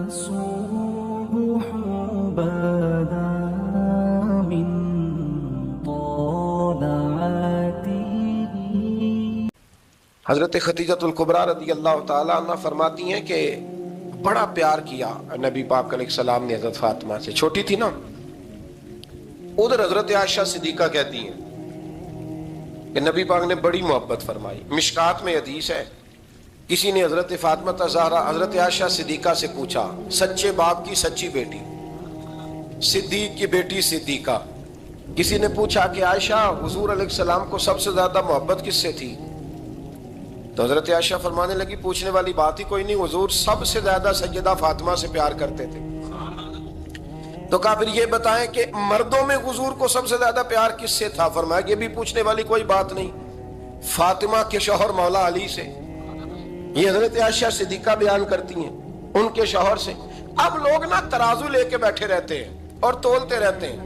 الصبح بدا من طلعته۔ حضرت خدیجۃ الکبریٰ رضی اللہ تعالیٰ عنہ فرماتی ہیں کہ بڑا پیار کیا نبی پاک علیہ السلام نے حضرت فاطمہ سے، چھوٹی تھی نا۔ ادھر حضرت عائشہ صدیقہ کہتی ہیں کہ نبی پاک نے بڑی محبت فرمائی۔ مشکات میں حدیث ہے، کسی نے حضرت فاطمہ الزہرا حضرت عائشہ صدیقہ سے پوچھا، سچے باپ کی سچی بیٹی، صدیق کی بیٹی صدیقہ، کسی نے پوچھا کہ عائشہ حضور علیہ السلام کو سب سے زیادہ محبت کس سے تھی؟ تو حضرت عائشہ فرمانے لگی پوچھنے والی بات ہی کوئی نہیں، حضور سب سے زیادہ سیدہ فاطمہ سے پیار کرتے تھے۔ تو کہا پھر یہ بتائیں کہ مردوں میں حضور کو سب سے زیادہ پیار کس سے تھا؟ فرمایا یہ بھی پوچھنے والی کوئی بات نہیں، فاطمہ کے شوہر مولا علی سے۔ یہ حضرت عائشہ صدیقہ بیان کرتی ہیں ان کے شوہر سے۔ اب لوگ نا ترازو لے کے بیٹھے رہتے ہیں اور تولتے رہتے ہیں۔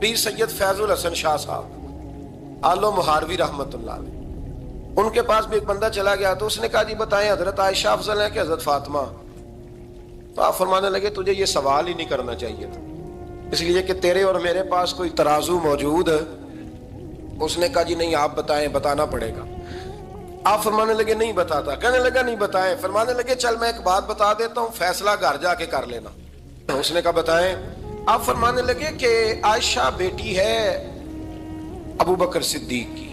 پیر سید فیض الحسن شاہ صاحب آلو مہاروی رحمت اللہ علیہ، ان کے پاس بھی ایک بندہ چلا گیا تو اس نے کہا جی بتائیں حضرت عائشہ افضل ہے کہ حضرت فاطمہ؟ تو آپ فرمانے لگے تجھے یہ سوال ہی نہیں کرنا چاہیے تھا، اس لیے کہ تیرے اور میرے پاس کوئی ترازو موجود ہے۔ اس نے کہا جی نہیں آپ بتائیں، بتانا پڑے گا۔ آپ فرمانے لگے نہیں بتاتا، کہنے لگا نہیں بتائیں، فرمانے لگے چل میں ایک بات بتا دیتا ہوں، فیصلہ گھر جا کے کر لینا۔ اس نے کہا بتائیں۔ آپ فرمانے لگے کہ عائشہ بیٹی ہے ابو بکر صدیق کی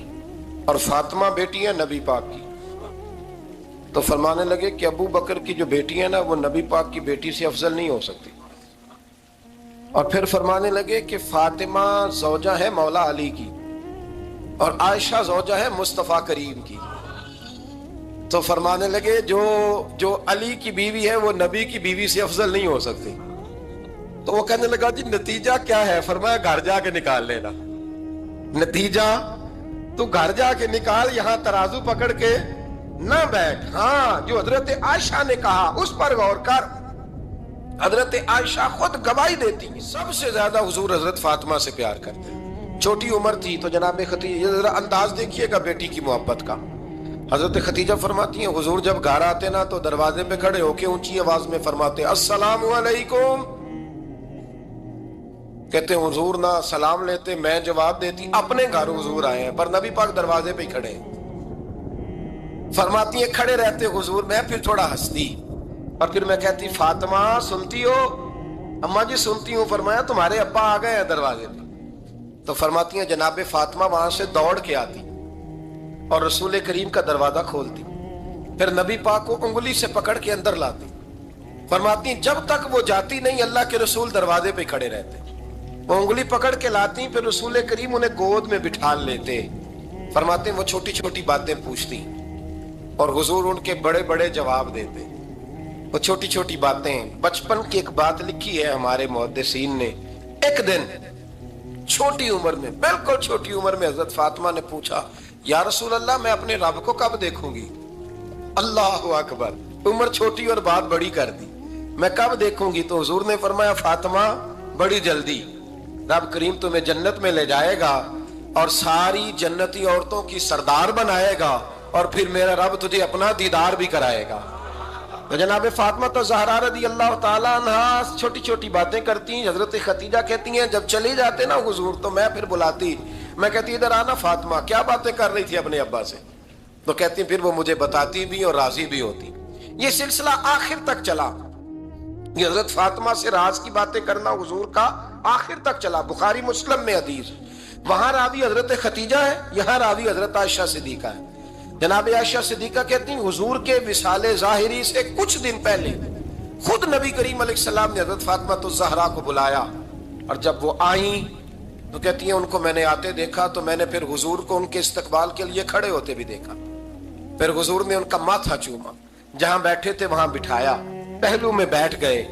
اور فاطمہ بیٹی ہے نبی پاک کی۔ تو فرمانے لگے کہ ابو بکر کی جو بیٹی ہے نا وہ نبی پاک کی بیٹی سے افضل نہیں ہو سکتی۔ اور پھر فرمانے لگے کہ فاطمہ زوجہ ہے مولا علی کی اور عائشہ زوجہ ہے مصطفیٰ کریم کی۔ تو فرمانے لگے جو علی کی بیوی ہے وہ نبی کی بیوی سے افضل نہیں ہو سکتی۔ تو وہ کہنے لگا جی نتیجہ کیا ہے؟ فرمایا گھر جا کے نکال لینا، نتیجہ تو گھر جا کے نکال، یہاں ترازو پکڑ کے نہ بیٹھ۔ ہاں جو حضرت عائشہ نے کہا اس پر غور کر۔ حضرت عائشہ خود گواہی دیتی سب سے زیادہ حضور حضرت فاطمہ سے پیار کرتے، چھوٹی عمر تھی۔ تو جناب خدیجہ ذرا انداز دیکھیے گا بیٹی کی محبت کا۔ حضرت خدیجہ فرماتی ہیں حضور جب گھر آتے نا تو دروازے پہ کھڑے ہو کے اونچی آواز میں فرماتے السلام علیکم۔ کہتے ہیں حضور نہ سلام لیتے، میں جواب دیتی اپنے گھر حضور آئے ہیں پر نبی پاک دروازے پہ ہی کھڑے ہیں۔ فرماتی ہیں کھڑے رہتے حضور، میں پھر تھوڑا ہنستی اور پھر میں کہتی فاطمہ سنتی ہو؟ اماں جی سنتی ہوں۔ فرمایا تمہارے ابا آ گئے ہیں دروازے پہ۔ تو فرماتی ہیں جناب فاطمہ وہاں سے دوڑ کے آتی اور رسول کریم کا دروازہ کھولتی، پھر نبی پاک کو انگلی سے پکڑ کے اندر لاتی۔ فرماتی ہیں جب تک وہ جاتی نہیں اللہ کے رسول دروازے پہ کھڑے رہتے، وہ انگلی پکڑ کے لاتی، پھر رسول کریم انہیں گود میں بٹھا لیتے۔ فرماتے ہیں وہ چھوٹی چھوٹی باتیں پوچھتی اور حضور ان کے بڑے بڑے جواب دیتے۔ وہ چھوٹی چھوٹی باتیں، بچپن کی ایک بات لکھی ہے ہمارے محدثین نے، ایک دن چھوٹی عمر میں، بالکل چھوٹی عمر میں حضرت فاطمہ نے پوچھا یا رسول اللہ میں اپنے رب کو کب دیکھوں گی؟ اللہ اکبر، عمر چھوٹی اور بات بڑی کر دی، میں کب دیکھوں گی؟ تو حضور نے فرمایا فاطمہ بڑی جلدی، رب کریم تمہیں جنت میں لے جائے گا اور ساری جنتی عورتوں کی سردار بنائے گا اور پھر میرا رب تجھے اپنا دیدار بھی کرائے گا۔ تو جناب فاطمہ الزہرا رضی اللہ تعالیٰ عنہ چھوٹی چھوٹی باتیں کرتی ہیں۔ حضرت خدیجہ کہتی ہیں جب چلی جاتے نا حضور تو میں پھر بلاتی، میں کہتی ادھر آنا فاطمہ، کیا باتیں کر رہی تھی اپنے ابا سے؟ تو کہتی پھر وہ مجھے بتاتی بھی اور راضی بھی ہوتی۔ یہ سلسلہ آخر تک چلا، یہ حضرت فاطمہ سے راز کی باتیں کرنا حضور کا آخر تک چلا۔ بخاری مسلم میں حدیث، وہاں راوی حضرت خدیجہ ہے، یہاں راوی حضرت عائشہ صدیقہ ہے۔ جناب عائشہ صدیقہ کہتی ہیں حضور کے وصال ظاہری سے کچھ دن پہلے خود نبی کریم علیہ السلام نے حضرت فاطمہ الزہرا کو بلایا، اور جب وہ آئیں تو کہتی ہیں ان کو میں نے آتے دیکھا تو میں نے پھر حضور کو ان کے استقبال کے لیے کھڑے ہوتے بھی دیکھا، پھر حضور نے ان کا ماتھا چوما، جہاں بیٹھے تھے وہاں بٹھایا، پہلو میں بیٹھ گئے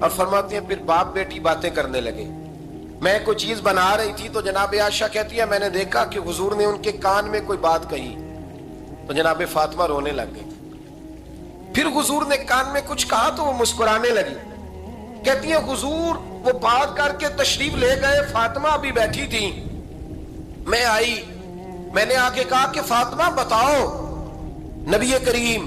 اور فرماتی ہیں پھر باپ بیٹی باتیں کرنے لگے۔ میں کوئی چیز بنا رہی تھی تو جناب عائشہ کہتی ہے میں نے دیکھا کہ حضور نے ان کے کان میں کوئی بات کہی تو جناب فاطمہ رونے لگ گئی۔ پھر حضور نے کان میں کچھ کہا تو وہ مسکرانے لگی۔ کہتی ہے حضور وہ بات کر کے تشریف لے گئے، فاطمہ ابھی بیٹھی تھی، میں آئی، میں نے آ کے کہا کہ فاطمہ بتاؤ، نبی کریم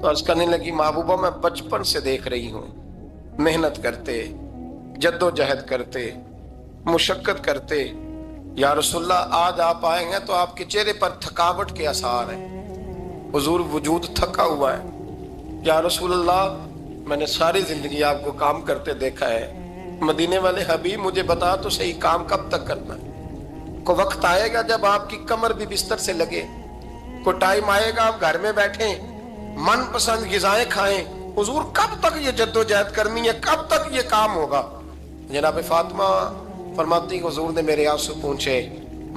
تو عرض کرنے لگی محبوبہ میں بچپن سے دیکھ رہی ہوں محنت کرتے، جدوجہد کرتے، مشقت کرتے، یا رسول اللہ آج آپ آئے ہیں تو آپ کے چہرے پر تھکاوٹ کے آثار ہیں، حضور وجود تھکا ہوا ہے۔ یا رسول اللہ میں نے ساری زندگی آپ کو کام کرتے دیکھا ہے، مدینے والے حبیب مجھے بتا تو صحیح کام کب تک کرنا ہے؟ کو وقت آئے گا جب آپ کی کمر بھی بستر سے لگے، کو ٹائم آئے گا آپ گھر میں بیٹھیں من پسند غذائیں کھائیں، حضور کب تک یہ جدوجہد کرنی ہے، کب تک یہ کام ہوگا؟ جناب فاطمہ فرماتی حضور نے میرے آنسو پوچھے۔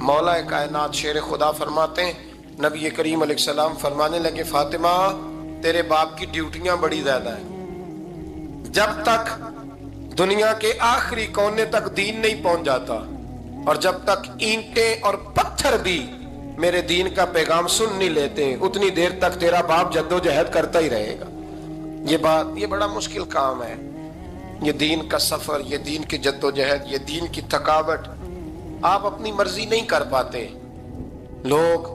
مولا کائنات شیر خدا فرماتے ہیں نبی کریم علیہ السلام فرمانے لگے فاطمہ تیرے باپ کی ڈیوٹیاں بڑی زیادہ ہیں، جب تک دنیا کے آخری کونے تک دین نہیں پہنچ جاتا اور جب تک اینٹیں اور پتھر بھی میرے دین کا پیغام سن نہیں لیتے اتنی دیر تک تیرا باپ جدوجہد کرتا ہی رہے گا۔ یہ بڑا مشکل کام ہے، یہ دین کا سفر، یہ دین کی جدوجہد، یہ دین کی تھکاوٹ آپ اپنی مرضی نہیں کر پاتے۔ لوگ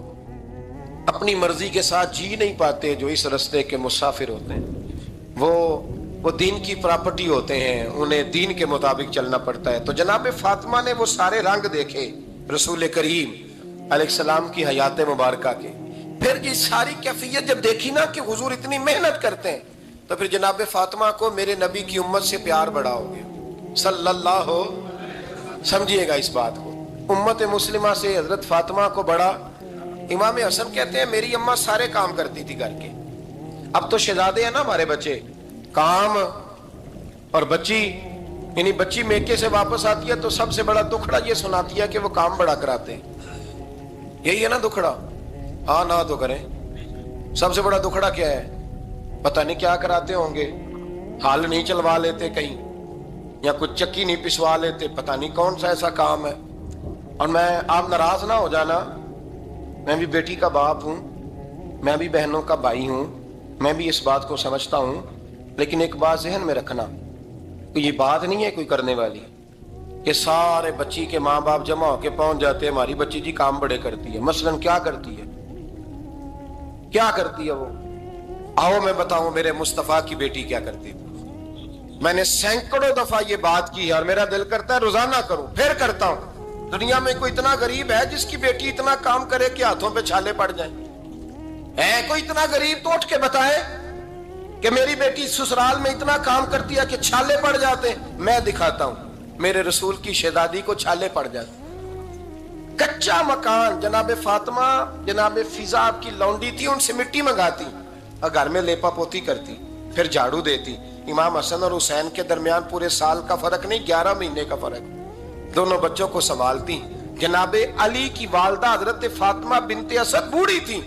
اپنی مرضی کے ساتھ جی نہیں پاتے جو اس رستے کے مسافر ہوتے ہیں، وہ دین کی پراپرٹی ہوتے ہیں، انہیں دین کے مطابق چلنا پڑتا ہے۔ تو جناب فاطمہ نے وہ سارے رنگ دیکھے رسول کریم علیہ السلام کی حیات مبارکہ کے، پھر یہ ساری کیفیت جب دیکھی نا کہ حضور اتنی محنت کرتے ہیں تو پھر جناب فاطمہ کو میرے نبی کی امت سے پیار بڑا ہو گیا صلی اللہ ہو۔ سمجھیے گا اس بات کو، امت مسلمہ سے حضرت فاطمہ کو بڑا۔ امام حسن کہتے ہیں میری اماں سارے کام کرتی تھی گھر کے، اب تو شہزادے ہیں نا ہمارے بچے، کام اور بچی، یعنی بچی میکے سے واپس آتی ہے تو سب سے بڑا دکھڑا یہ سناتی ہے کہ وہ کام بڑا کراتے ہیں، یہی ہے نا دکھڑا؟ ہاں نہ تو کریں، سب سے بڑا دکھڑا کیا ہے؟ پتہ نہیں کیا کراتے ہوں گے، ہال نہیں چلوا لیتے کہیں، یا کچھ چکی نہیں پسوا لیتے، پتہ نہیں کون سا ایسا کام ہے۔ اور آپ ناراض نہ ہو جانا، میں بھی بیٹی کا باپ ہوں، میں بھی بہنوں کا بھائی ہوں، میں بھی اس بات کو سمجھتا ہوں، لیکن ایک بات ذہن میں رکھنا کہ یہ بات نہیں ہے کوئی کرنے والی کہ سارے بچی کے ماں باپ جمع ہو کے پہنچ جاتے ہیں ہماری بچی جی کام بڑے کرتی ہے۔ مثلاً کیا کرتی ہے؟ کیا کرتی ہے وہ؟ آؤ میں بتاؤں میرے مصطفیٰ کی بیٹی کیا کرتی تھی۔ میں نے سینکڑوں دفعہ یہ بات کی ہے اور میرا دل کرتا ہے روزانہ کروں، پھر کرتا ہوں۔ دنیا میں کوئی اتنا غریب ہے جس کی بیٹی اتنا کام کرے کہ ہاتھوں پہ چھالے پڑ جائیں؟ ہے کوئی اتنا غریب تو اٹھ کے بتائے کہ میری بیٹی سسرال میں اتنا کام کرتی ہے کہ چھالے پڑ جاتے ہیں؟ میں دکھاتا ہوں، میرے رسول کی شہزادی کو چھالے پڑ جاتے۔ کچا مکان، جناب فاطمہ جناب فضا آپ کی لونڈی تھی، ان سے مٹی منگاتی اور گھر میں لیپا پوتی کرتی، پھر جھاڑو دیتی۔ امام حسن اور حسین کے درمیان پورے سال کا فرق نہیں، 11 مہینے کا فرق، دونوں بچوں کو سنبھالتی۔ جناب علی کی والدہ حضرت فاطمہ بنت اسد بوڑھی تھی،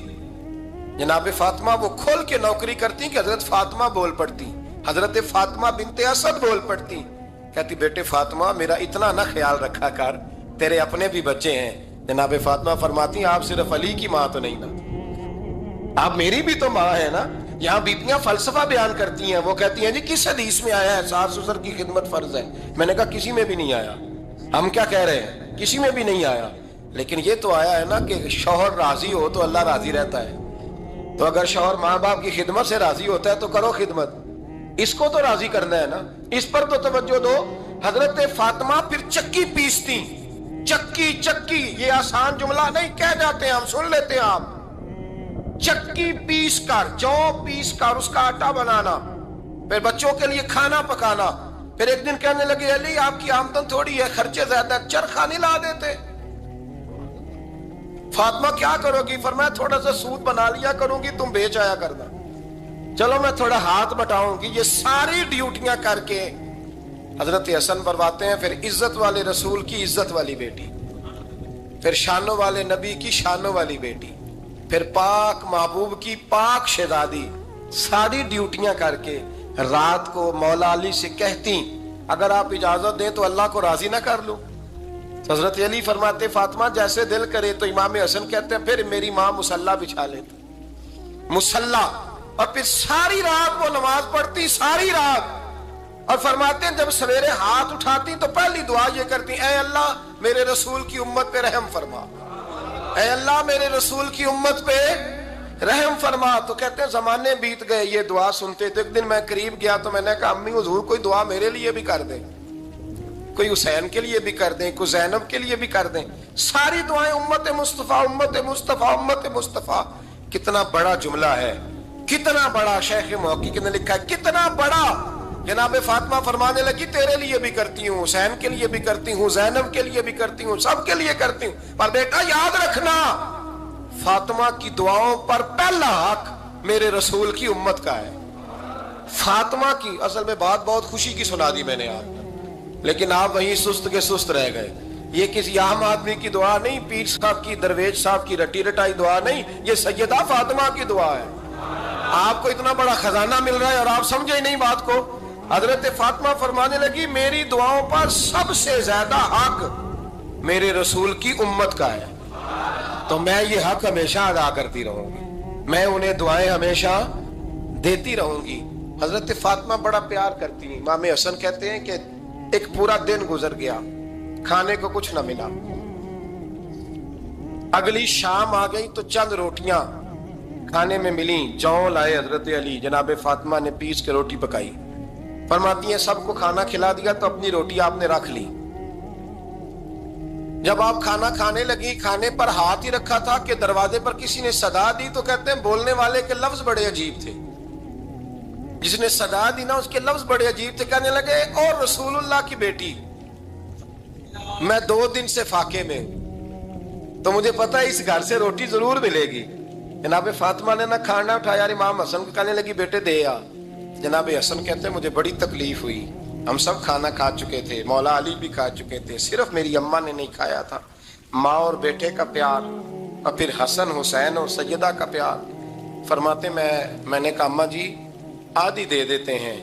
جناب فاطمہ وہ کھول کے نوکری کرتی کہ حضرت فاطمہ بول پڑتی، حضرت فاطمہ بنت اسد بول پڑتی، کہتی بیٹے فاطمہ میرا اتنا نہ خیال رکھا کر، تیرے اپنے بھی بچے ہیں۔ جناب فاطمہ فرماتی آپ صرف علی کی ماں تو نہیں نا، آپ میری بھی تو ماں ہے نا۔ یہاں بیبیاں فلسفہ بیان کرتی ہیں، وہ کہتی ہیں جی کس حدیث میں آیا ہے ساس سسر کی خدمت فرض ہے؟ میں نے کہا کسی میں بھی نہیں آیا۔ ہم کیا کہہ رہے ہیں؟ کسی میں بھی نہیں آیا، لیکن یہ تو آیا ہے نا کہ شوہر راضی ہو تو اللہ راضی رہتا ہے۔ تو اگر شوہر ماں باپ کی خدمت سے راضی ہوتا ہے تو کرو خدمت، اس کو تو راضی کرنا ہے نا، اس پر تو توجہ دو۔ حضرت فاطمہ پھر چکی پیستی، چکی چکی، یہ آسان جملہ نہیں کہہ جاتے ہیں ہم، سن لیتے ہیں آپ۔ چکی پیس کر، جو پیس کر اس کا آٹا بنانا، پھر بچوں کے لیے کھانا پکانا۔ پھر ایک دن کہنے لگے علی آپ کی آمدن تھوڑی ہے، خرچے زیادہ، چرخہ نہیں لا دیتے؟ فاطمہ کیا کرو گی؟ فرمایا تھوڑا سا سود بنا لیا کروں گی، تم بیچ آیا کرنا۔ چلو میں تھوڑا ہاتھ بٹاؤں گی۔ یہ ساری ڈیوٹیاں کر کے حضرت حسن فرماتے ہیں پھر عزت والے رسول کی عزت والی بیٹی، پھر شانوں والے نبی کی شانوں والی بیٹی، پھر پاک محبوب کی پاک شہزادی، ساری ڈیوٹیاں کر کے رات کو مولا علی سے کہتی اگر آپ اجازت دیں تو اللہ کو راضی نہ کر لوں؟ حضرت علی فرماتے فاطمہ جیسے دل کرے۔ تو امام حسن کہتے ہیں پھر میری ماں مصلی بچھا لیتی، مصلی، اور پھر ساری رات وہ نماز پڑھتی، ساری رات۔ اور فرماتے ہیں جب سویرے ہاتھ اٹھاتی تو پہلی دعا یہ کرتی اے اللہ میرے رسول کی امت پہ رحم فرما، اے اللہ میرے رسول کی امت پہ رحم فرما. تو کہتے ہیں زمانے بیت گئے یہ دعا سنتے. تو ایک دن میں قریب گیا تو میں نے کہا امی حضور کوئی دعا میرے لیے بھی کر دیں, کوئی حسین کے لیے بھی کر دیں, کوئی زینب کے لیے بھی کر دیں. ساری دعائیں امت مصطفیٰ امت مصطفیٰ امت مصطفیٰ. کتنا بڑا جملہ ہے, کتنا بڑا. شیخ محقق نے لکھا ہے کتنا بڑا. جناب فاطمہ فرمانے لگی تیرے لیے بھی کرتی ہوں, حسین کے لیے بھی کرتی ہوں, زینب کے لیے بھی کرتی ہوں, سب کے لیے کرتی ہوں. پر بیٹا یاد رکھنا فاطمہ کی دعاؤں پر پہلا حق میرے رسول کی امت کا ہے. فاطمہ کی اصل میں بات بہت خوشی کی سنا دی میں نے آپ, لیکن آپ وہیں سست کے سست رہ گئے. یہ کسی عام آدمی کی دعا نہیں, پیر صاحب کی, درویش صاحب کی رٹی رٹائی دعا نہیں, یہ سیدہ فاطمہ کی دعا ہے. آپ کو اتنا بڑا خزانہ مل رہا ہے اور آپ سمجھے ہی نہیں بات کو. حضرت فاطمہ فرمانے لگی میری دعاؤں پر سب سے زیادہ حق میرے رسول کی امت کا ہے, تو میں یہ حق ہمیشہ ادا کرتی رہوں گی, میں انہیں دعائیں ہمیشہ دیتی رہوں گی. حضرت فاطمہ بڑا پیار کرتی ہیں. امام حسن کہتے ہیں کہ ایک پورا دن گزر گیا, کھانے کو کچھ نہ ملا. اگلی شام آ گئی تو چند روٹیاں کھانے میں ملیں. جوں لائے حضرت علی, جناب فاطمہ نے پیس کے روٹی پکائی. فرماتی ہیں سب کو کھانا کھلا دیا تو اپنی روٹی آپ نے رکھ لی. جب آپ کھانا کھانے لگی, کھانے پر ہاتھ ہی رکھا تھا کہ دروازے پر کسی نے صدا دی. تو کہتے ہیں بولنے والے کے لفظ بڑے عجیب تھے. جس نے صدا دی نا اس کے لفظ بڑے عجیب تھے. کہنے لگے اور رسول اللہ کی بیٹی, میں 2 دن سے فاقے میں ہوں, تو مجھے پتا ہے اس گھر سے روٹی ضرور ملے گی. جناب فاطمہ نے نہ کھانا اٹھایا. امام حسن کو کہنے لگی بیٹے دے آ. جناب حسن کہتے ہیں مجھے بڑی تکلیف ہوئی, ہم سب کھانا کھا چکے تھے, مولا علی بھی کھا چکے تھے, صرف میری اماں نے نہیں کھایا تھا. ماں اور بیٹے کا پیار, اور پھر حسن حسین اور سیدہ کا پیار. فرماتے میں نے کہا اماں جی آدھی دے دیتے ہیں,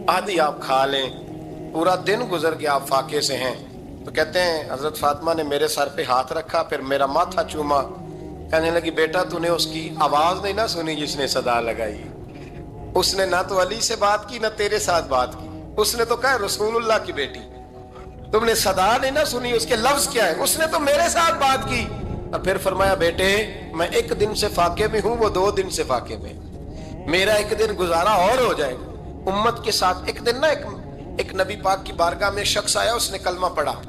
آدھی آپ کھا لیں, پورا دن گزر گیا آپ فاقے سے ہیں. تو کہتے ہیں حضرت فاطمہ نے میرے سر پہ ہاتھ رکھا, پھر میرا ماتھا چوما. کہنے لگی بیٹا تو نے اس کی آواز نہیں نہ سنی جس نے صدا لگائی. اس نے نہ تو علی سے بات کی نہ تیرے ساتھ بات کی, اس نے تو کہا رسول اللہ کی بیٹی. تم نے صدا نہیں نہ سنی, اس کے لفظ کیا ہے, اس نے تو میرے ساتھ بات کی. اور پھر فرمایا بیٹے میں 1 دن سے فاقے میں ہوں, وہ 2 دن سے فاقے میں, میرا 1 دن گزارا اور ہو جائے گا امت کے ساتھ. ایک دن نا ایک نبی پاک کی بارگاہ میں شخص آیا, اس نے کلمہ پڑھا.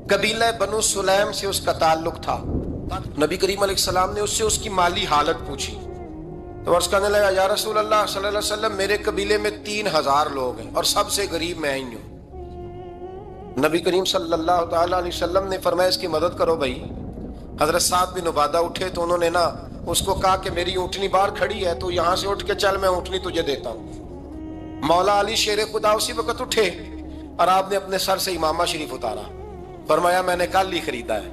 قبیلہ بنو سلیم سے اس کا تعلق تھا. نبی کریم علیہ السلام نے اس سے اس کی مالی حالت پوچھی. تو عرض کرنے لگا یا رسول اللہ صلی اللہ علیہ وسلم میرے قبیلے میں 3000 لوگ ہیں اور سب سے غریب میں ہی ہوں. نبی کریم صلی اللہ تعالی علیہ وسلم نے فرمایا اس کی مدد کرو بھائی. حضرت سعد بن عبادہ اٹھے تو انہوں نے نا اس کو کہا کہ میری اونٹنی باہر کھڑی ہے, تو یہاں سے اٹھ کے چل, میں اونٹنی تجھے دیتا ہوں. مولا علی شیر خدا اسی وقت اٹھے اور آپ نے اپنے سر سے امامہ شریف اتارا. فرمایا میں نے کل ہی خریدا ہے,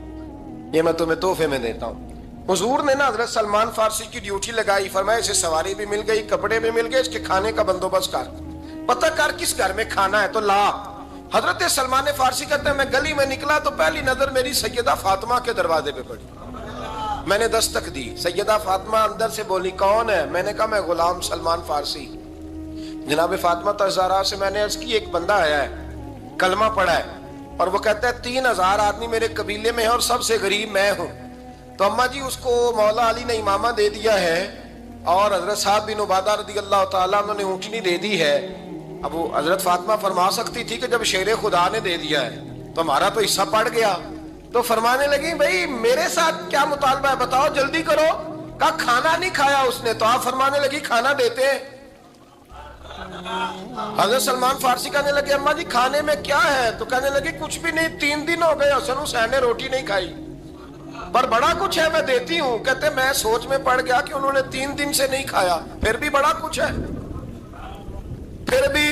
یہ میں تمہیں تحفے میں دیتا ہوں. حضور نے نا حضرت سلمان فارسی کی ڈیوٹی لگائی. فرمایا اسے سواری بھی مل گئی, کپڑے بھی مل گئے, اس کے کھانے کا بندوبست کر, پتہ کر کس گھر میں کھانا ہے تو لا. حضرت سلمان فارسی کہتے ہیں میں گلی میں نکلا تو پہلی نظر میری سیدہ فاطمہ کے دروازے پہ پڑی. میں نے دستک دی, سیدہ فاطمہ اندر سے بولی کون ہے؟ میں نے کہا میں غلام سلمان فارسی. جناب فاطمہ تزارا سے میں نے عرض کی ایک بندہ آیا ہے, کلمہ پڑھا ہے, اور وہ کہتا ہے 3000 آدمی میرے قبیلے میں ہیں اور سب سے غریب میں ہوں. تو اماں جی اس کو مولا علی نے امامہ دے دیا ہے اور حضرت سعد بن عبادہ رضی اللہ تعالیٰ عنہ نے اونٹنی دے دی ہے. اب وہ حضرت فاطمہ فرما سکتی تھی کہ جب شیر خدا نے دے دیا ہے تو ہمارا تو حصہ پڑ گیا. تو فرمانے لگی بھئی میرے ساتھ کیا مطالبہ ہے بتاؤ, جلدی کرو. کہا کھانا نہیں کھایا اس نے. تو آپ فرمانے لگی کھانا دیتے ہیں. حضرت سلمان فارسی کہنے لگے اماں جی کھانے میں کیا ہے؟ تو کہنے لگی کچھ بھی نہیں, 3 دن ہو گئے حسن حسین نے روٹی نہیں کھائی, پر بڑا کچھ ہے میں دیتی ہوں. کہتے میں سوچ میں پڑ گیا کہ انہوں نے 3 دن سے نہیں کھایا, پھر بھی بڑا کچھ ہے. پھر بھی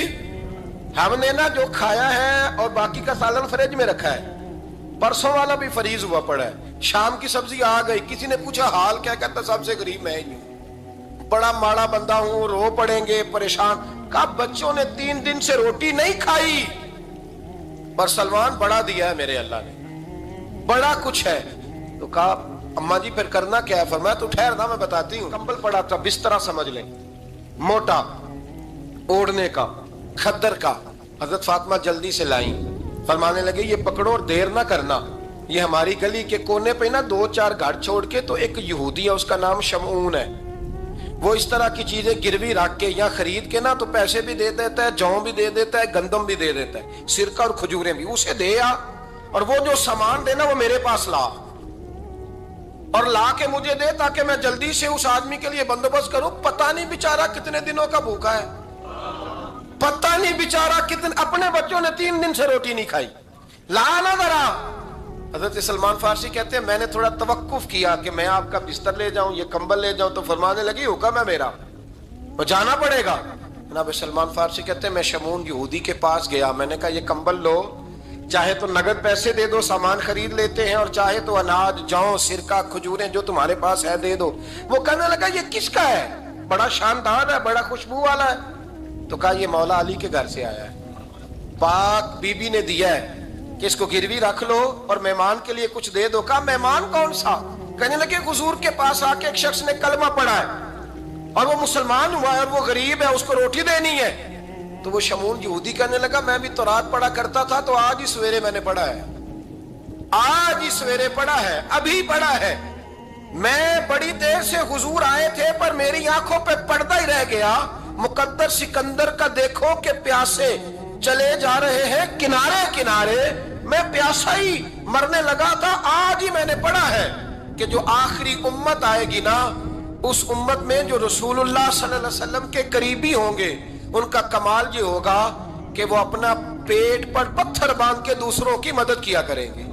ہم نے نا جو کھایا ہے اور باقی کا سالن فریج میں رکھا ہے, پرسوں والا بھی فریز ہوا پڑا ہے, شام کی سبزی آ گئی. کسی نے پوچھا حال کیا؟ کہتا سب سے غریب میں ہی ہوں, بڑا ماڑا بندہ ہوں, رو پڑیں گے پریشان. کہا بچوں نے 3 دن سے روٹی نہیں کھائی, پر سلمان بڑا دیا ہے میرے اللہ نے, بڑا کچھ ہے. تو کہا اماں جی پھر کرنا کیا ہے؟ فرمایا تو ٹھہر نا میں بتاتی ہوں. کمبل پڑا تھا, بسترا سمجھ لیں, موٹا اوڑھنے کا, کھدر کا. حضرت فاطمہ جلدی سے لائیں, فرمانے لگے یہ پکڑو اور دیر نہ کرنا. یہ ہماری گلی کے کونے پہ نا 2-4 گھر چھوڑ کے تو ایک یہودی ہے، اس کا نام شمعون ہے، وہ اس طرح کی چیزیں گروی رکھ کے یا خرید کے نا تو پیسے بھی دے دیتا ہے، جوں بھی دے دیتا ہے، گندم بھی دے دیتا ہے، سرکہ اور کھجوریں بھی، اسے دے آ اور وہ جو سامان دینا وہ میرے پاس لا اور لا کے مجھے دے تاکہ میں جلدی سے اس آدمی کے لیے بندوبست کروں۔ پتہ نہیں بیچارہ کتنے دنوں کا بھوکا ہے، پتہ نہیں بیچارہ کتنے، اپنے بچوں نے 3 دن سے روٹی نہیں کھائی، لا نہ ذرا۔ حضرت سلمان فارسی کہتے ہیں میں نے تھوڑا توقف کیا کہ میں آپ کا بستر لے جاؤں، یہ کمبل لے جاؤں، تو فرمانے لگی حکم ہے میرا، وہ جانا پڑے گا۔ جناب سلمان فارسی کہتے ہیں میں شمعون یہودی کے پاس گیا، میں نے کہا یہ کمبل لو، چاہے تو نگد پیسے دے دو، سامان خرید لیتے ہیں، اور چاہے تو اناج، جوں، سرکہ، کھجوریں جو تمہارے پاس ہے دے دو۔ وہ کہنے لگا یہ کس کا ہے؟ بڑا شاندار ہے، بڑا خوشبو والا ہے۔ تو کہا یہ مولا علی کے گھر سے آیا ہے، پاک بی بی نے دیا ہے کہ اس کو گروی رکھ لو اور مہمان کے لیے کچھ دے دو۔ کہا مہمان کون سا؟ کہنے لگے حضور کے پاس آ کے ایک شخص نے کلمہ پڑھا ہے اور وہ مسلمان ہوا ہے اور وہ غریب ہے، اس کو روٹی دینی ہے۔ تو وہ شمعون یہودی کہنے لگا میں بھی تورات پڑھا کرتا تھا، تو آج ہی سویرے میں نے پڑھا ہے، آج ہی سویرے پڑھا ہے، ابھی پڑھا ہے۔ میں بڑی دیر سے حضور آئے تھے پر میری آنکھوں پہ پردہ ہی رہ گیا، مقدر سکندر کا دیکھو کہ پیاسے چلے جا رہے ہیں کنارے کنارے، میں پیاسا ہی مرنے لگا تھا، آج ہی میں نے پڑھا ہے کہ جو آخری امت آئے گی نا، اس امت میں جو رسول اللہ صلی اللہ علیہ وسلم کے قریبی ہوں گے، ان کا کمال یہ ہوگا کہ وہ اپنا پیٹ پر پتھر باندھ کے دوسروں کی مدد کیا کریں گے۔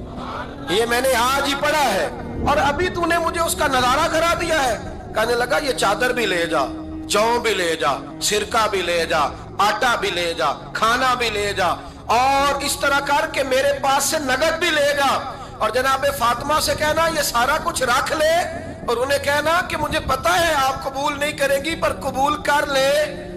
یہ میں نے آج ہی پڑھا ہے اور ابھی تو نے مجھے اس کا نظارہ کرا دیا ہے۔ کہنے لگا یہ چادر بھی لے جا، جوں بھی لے جا، سرکہ بھی لے جا، آٹا بھی لے جا، کھانا بھی لے جا، اور اس طرح کر کے میرے پاس سے نگد بھی لے جا، اور جناب فاطمہ سے کہنا یہ سارا کچھ رکھ لے، اور انہیں کہنا کہ مجھے پتا ہے آپ قبول نہیں کرے گی پر قبول کر لے،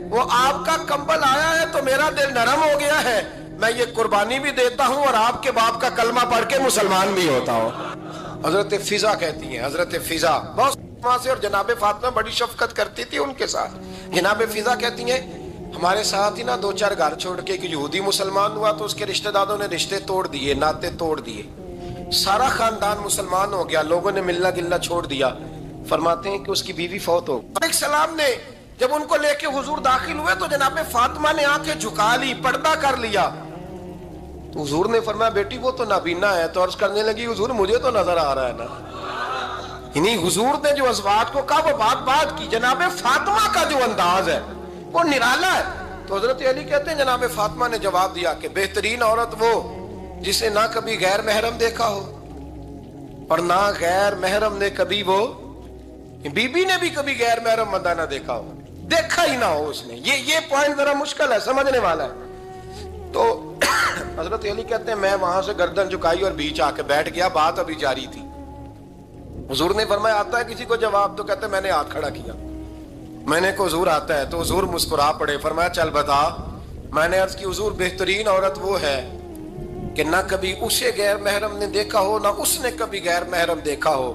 وہ آپ کا کمبل آیا ہے تو میرا دل نرم ہو گیا ہے، میں یہ قربانی بھی دیتا ہوں اور آپ کے باپ کا کلمہ پڑھ کے مسلمان بھی ہوتا ہوں۔ حضرت فضا کہتی ہیں، حضرت فضا بہت سے، اور جناب فاطمہ بڑی شفقت کرتی تھی ان کے ساتھ۔ جناب فضا کہتی ہیں ہمارے ساتھ ہی نا 2-4 گھر چھوڑ کے ایک یہودی مسلمان ہوا تو اس کے رشتہ داروں نے رشتے توڑ دیے، ناطے توڑ دیے، سارا خاندان مسلمان ہو گیا، لوگوں نے ملنا گلنا چھوڑ دیا۔ فرماتے ہیں کہ اس کی بیوی فوت ہو گئی۔ السلام نے جب ان کو لے کے حضور داخل ہوئے تو جناب فاطمہ نے آنکھیں جھکا لی، پردہ کر لیا، تو حضور نے فرمایا بیٹی وہ تو نابینا ہے، تو عرض کرنے لگی حضور مجھے تو نظر آ رہا ہے نا۔ یعنی حضور نے جو ازواج کو کہا وہ بات کی، جناب فاطمہ کا جو انداز ہے وہ نرالا ہے۔ تو حضرت علی کہتے ہیں جناب فاطمہ نے جواب دیا کہ بہترین عورت وہ جسے نہ کبھی غیر محرم دیکھا ہو اور نہ غیر محرم نے کبھی، وہ بی بی نے بھی کبھی غیر محرم بندہ نہ دیکھا ہو، دیکھا ہی نہ ہو اس نے۔ یہ پوائنٹ ذرا مشکل ہے، سمجھنے والا ہے۔ تو حضرت علی کہتے ہیں میں وہاں سے گردن جھکائی اور بیچ آ کے بیٹھ گیا، بات ابھی جاری تھی۔ حضور نے فرمایا آتا ہے کسی کو جواب؟ تو کہتے ہیں میں نے ہاتھ کھڑا کیا، میں نے کو حضور آتا ہے، تو حضور مسکرا پڑے، فرمایا چل بتا۔ میں نے عرض کی حضور بہترین عورت وہ ہے کہ نہ کبھی اسے غیر محرم نے دیکھا ہو نہ اس نے کبھی غیر محرم دیکھا ہو۔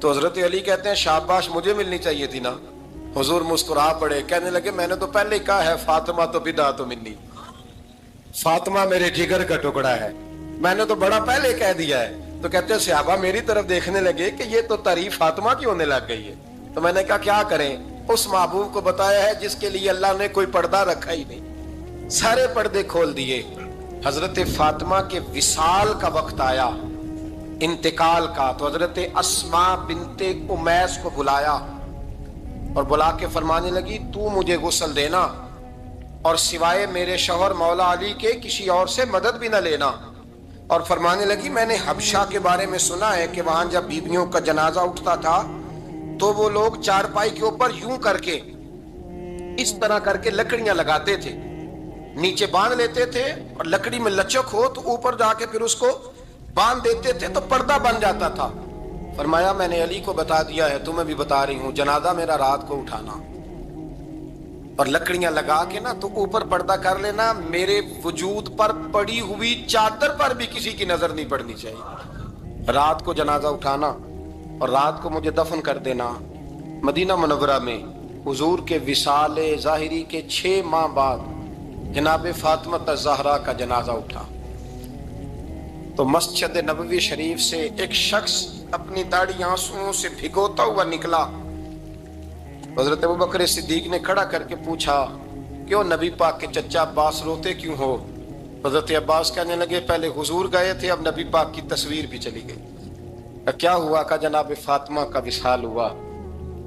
تو حضرت علی کہتے ہیں شاباش مجھے ملنی چاہیے تھی نا۔ حضور مسکرا پڑے، کہنے لگے میں نے تو پہلے ہی کہا ہے فاطمہ تو بدعت منی، فاطمہ میرے جگر کا ٹکڑا ہے، میں نے تو بڑا پہلے کہہ دیا ہے۔ تو کہتے ہیں صحابہ میری طرف دیکھنے لگے کہ یہ تو تعریف فاطمہ کی ہونے لگ گئی ہے۔ تو میں نے کہا کیا کریں، اس محبوب کو بتایا ہے جس کے لیے اللہ نے کوئی پردہ رکھا ہی نہیں، سارے پردے کھول دیے۔ حضرت فاطمہ کے وصال کا وقت آیا، انتقال کا، تو حضرت اسماء بنت امیس کو بلایا اور بلا کے فرمانے لگی تو مجھے غسل دینا اور سوائے میرے شوہر مولا علی کے کسی اور سے مدد بھی نہ لینا۔ اور فرمانے لگی میں نے حبشہ کے بارے میں سنا ہے کہ وہاں جب بیویوں کا جنازہ اٹھتا تھا تو وہ لوگ چارپائی کے اوپر یوں کر کے اس طرح کر کے لکڑیاں لگاتے تھے، نیچے باندھ لیتے تھے اور لکڑی میں لچک ہو تو اوپر جا کے پھر اس کو باندھ دیتے تھے تو پردہ بن جاتا تھا۔ فرمایا میں نے علی کو بتا دیا ہے، تمہیں بھی بتا رہی ہوں، جنازہ میرا رات کو اٹھانا اور لکڑیاں لگا کے نا تو اوپر پردہ کر لینا، میرے وجود پر پڑی ہوئی چادر پر بھی کسی کی نظر نہیں پڑنی چاہیے۔ رات کو جنازہ اٹھانا اور رات کو مجھے دفن کر دینا۔ مدینہ منورہ میں حضور کے وصال ظاہری کے 6 ماہ بعد جناب فاطمہ الزہرا کا جنازہ اٹھا۔ تو مسجد نبوی شریف سے ایک شخص اپنی داڑھی آنسوؤں سے بھگوتا ہوا نکلا. حضرت ابوبکر صدیق نے کھڑا کر کے پوچھا کیوں نبی پاک کے چچا عباس روتے کیوں ہو؟ حضرت عباس کہنے لگے پہلے حضور گئے تھے، اب نبی پاک کی تصویر بھی چلی گئی. کیا ہوا؟ کہ جناب فاطمہ کا وصال ہوا.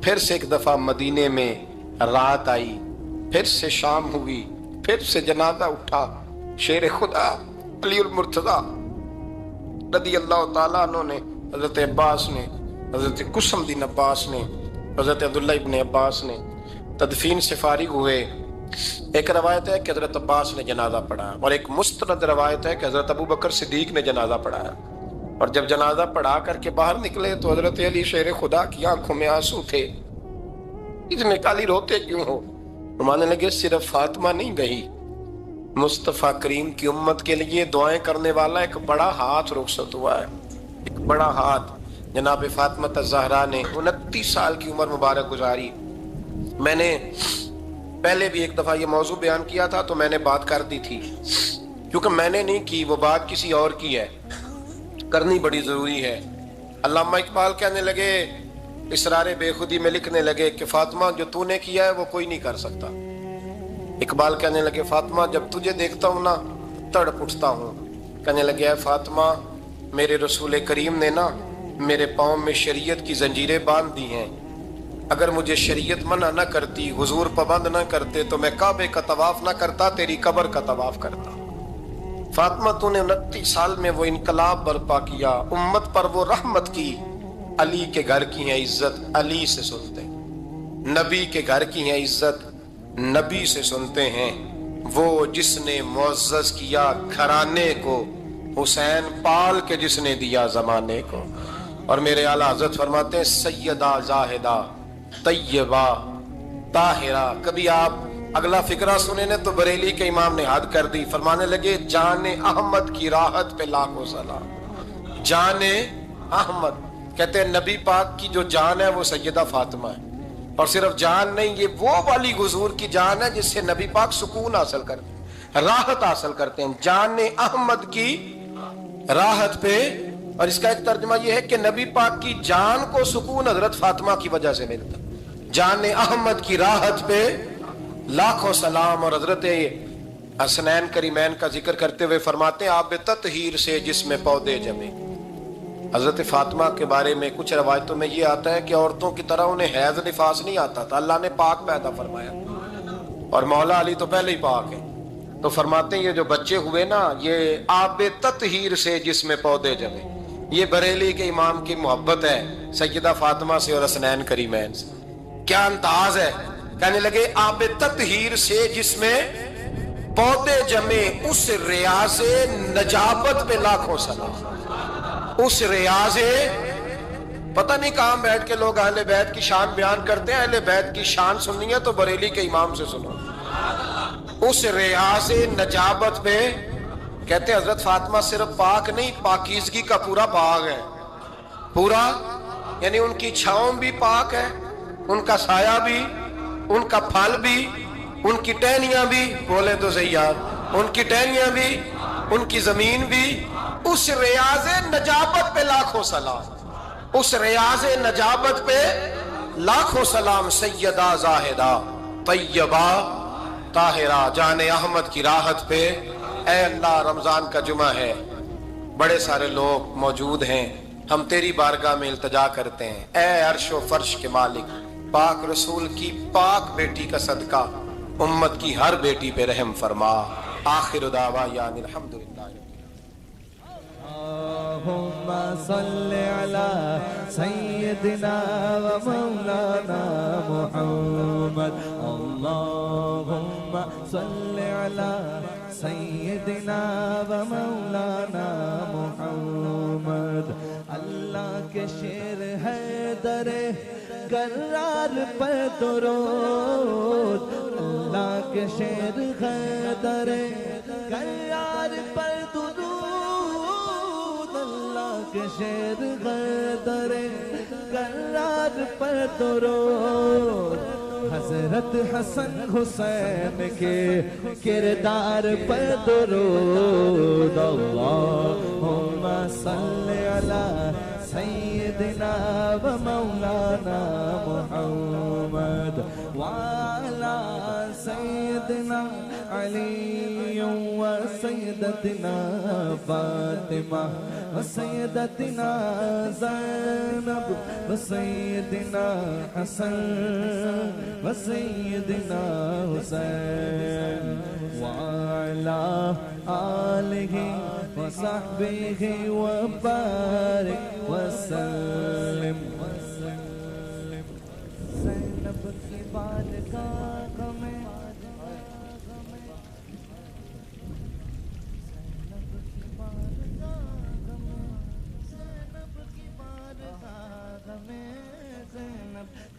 پھر سے ایک دفعہ مدینے میں رات آئی، پھر سے شام ہوئی، پھر سے جنازہ اٹھا. شیر خدا علی المرتضیٰ رضی اللہ تعالیٰ عنہ نے، حضرت عباس نے، حضرت قسم الدین عباس نے، حضرت عبداللہ ابن عباس نے تدفین سے فارغ ہوئے. ایک روایت ہے کہ حضرت عباس نے جنازہ پڑھا، اور ایک مستند روایت ہے کہ حضرت ابوبکر صدیق نے جنازہ پڑھایا. اور جب جنازہ پڑھا کر کے باہر نکلے تو حضرت علی شیر خدا کی آنکھوں میں آنسو تھے. اتنے کالی روتے کیوں ہو؟ فرمانے لگے صرف فاطمہ نہیں گئی، مصطفیٰ کریم کی امت کے لیے دعائیں کرنے والا ایک بڑا ہاتھ رخصت ہوا ہے. ایک بڑا ہاتھ جناب فاطمہ الزہرا نے 29 سال کی عمر مبارک گزاری. میں نے پہلے بھی ایک دفعہ یہ موضوع بیان کیا تھا تو میں نے بات کر دی تھی، کیونکہ میں نے نہیں کی، وہ بات کسی اور کی ہے، کرنی بڑی ضروری ہے. علامہ اقبال کہنے لگے، اسرار بے خودی میں لکھنے لگے کہ فاطمہ جو تو نے کیا ہے وہ کوئی نہیں کر سکتا. اقبال کہنے لگے فاطمہ جب تجھے دیکھتا ہوں نا تڑپ اٹھتا ہوں. کہنے لگے اے فاطمہ میرے رسول کریم نے نا میرے پاؤں میں شریعت کی زنجیریں باندھ دی ہیں، اگر مجھے شریعت منع نہ کرتی، حضور پابند نہ کرتے تو میں کعبے کا طواف نہ کرتا، تیری قبر کا طواف کرتا. فاطمہ تو نے 29 سال میں وہ انقلاب برپا کیا، امت پر وہ رحمت کی. علی کے گھر کی ہے عزت، علی سے سنتے ہیں. نبی کے گھر کی ہے عزت، نبی سے سنتے ہیں. وہ جس نے معزز کیا گھرانے کو، حسین پال کے جس نے دیا زمانے کو. اور میرے اعلیٰ حضرت فرماتے ہیں سیدہ زاہدہ طیبہ طاہرہ. کبھی آپ اگلا فقرہ سنے نے تو بریلی کے امام نے حد کر دی. فرمانے لگے جان احمد کی راحت پہ لاکھوں سلام. جان احمد کہتے ہیں نبی پاک کی جو جان ہے وہ سیدہ فاطمہ ہے. اور صرف جان نہیں، یہ وہ والی حضور کی جان ہے جس سے نبی پاک سکون حاصل کرتے ہیں، راحت حاصل کرتے ہیں. جان احمد کی راحت پہ. اور اس کا ایک ترجمہ یہ ہے کہ نبی پاک کی جان کو سکون حضرت فاطمہ کی وجہ سے ملتا. جان احمد کی راحت پہ لاکھوں سلام. اور حضرت حسنین کریمین کا ذکر کرتے ہوئے فرماتے ہیں آب تطہیر سے جس میں پودے جمے. حضرت فاطمہ کے بارے میں کچھ روایتوں میں یہ آتا ہے کہ عورتوں کی طرح انہیں حیض نفاس نہیں آتا تھا، اللہ نے پاک پیدا فرمایا. اور مولا علی تو پہلے ہی پاک ہے. تو فرماتے ہیں یہ جو بچے ہوئے نا یہ آب تطہیر سے جس میں پودے جمے. یہ بریلی کے امام کی محبت ہے سیدہ فاطمہ سے اور حسنین کریمین سے. کیا انداز ہے! کہنے لگے آب تطہیر سے جس میں پودے جمے، اس ریاض نجابت پہ لاکھوں سلام. اس ریاض پتہ نہیں کہاں بیٹھ کے لوگ اہل بیت کی شان بیان کرتے ہیں. اہل بیت کی شان سننی ہے تو بریلی کے امام سے سنو. اس ریاض نجابت پہ کہتے ہیں حضرت فاطمہ صرف پاک نہیں، پاکیزگی کا پورا باغ ہے. پورا یعنی ان کی چھاؤں بھی پاک ہے، ان کا سایہ بھی، ان کا پھل بھی، ان کی ٹہنیاں بھی، بولے تو صحیح یار، ان کی ٹہنیاں بھی، ان کی زمین بھی. اس ریاض نجابت پہ لاکھوں سلام. اس ریاض نجابت پہ لاکھوں سلام. سیدہ زاہدہ طیبہ طاہرہ جان احمد کی راحت پہ. اے اللہ رمضان کا جمعہ ہے، بڑے سارے لوگ موجود ہیں، ہم تیری بارگاہ میں التجا کرتے ہیں. اے عرش و فرش کے مالک، پاک رسول کی پاک بیٹی کا صدقہ امت کی ہر بیٹی پہ رحم فرما. آخر دعوانا الحمدللہ. اللهم صل على سيدنا ومولانا محمد. اللهم صل على سيدنا ومولانا محمد. اللہ کے شیر ہے در کرار پر درود. اللہ کے شیر ہے در کرار پر درود. کے شیر غدر کرار پر درود. حضرت حسن حسین کے کردار پر درود اللہم صلی علی سیدنا و مولانا محمد وعلی سیدنا علی و سیدتنا فاطمہ و سیدتنا زینب و سیدنا حسن و سیدنا حسین وعلی آلہ و صحبہ و بارک وسلم زینب کی بارگاہ میں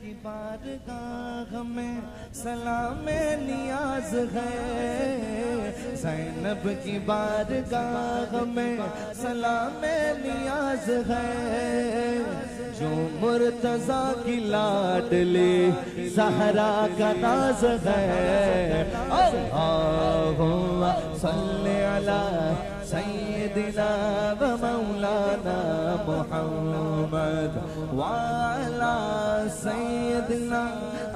کی بارگاہ میں سلام نیاز ہے زینب کی بارگاہ میں سلام نیاز ہے جو مرتضیٰ کی لاڈلی زہرا کا ناز ہے اللہم صلی علی سیدنا و مولانا محمد وعلی سیدنا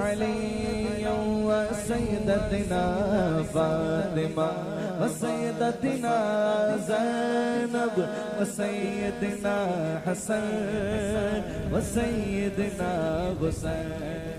علی و سیدتنا فاطمہ و سیدتنا زینب و سیدنا حسن و سیدنا حسین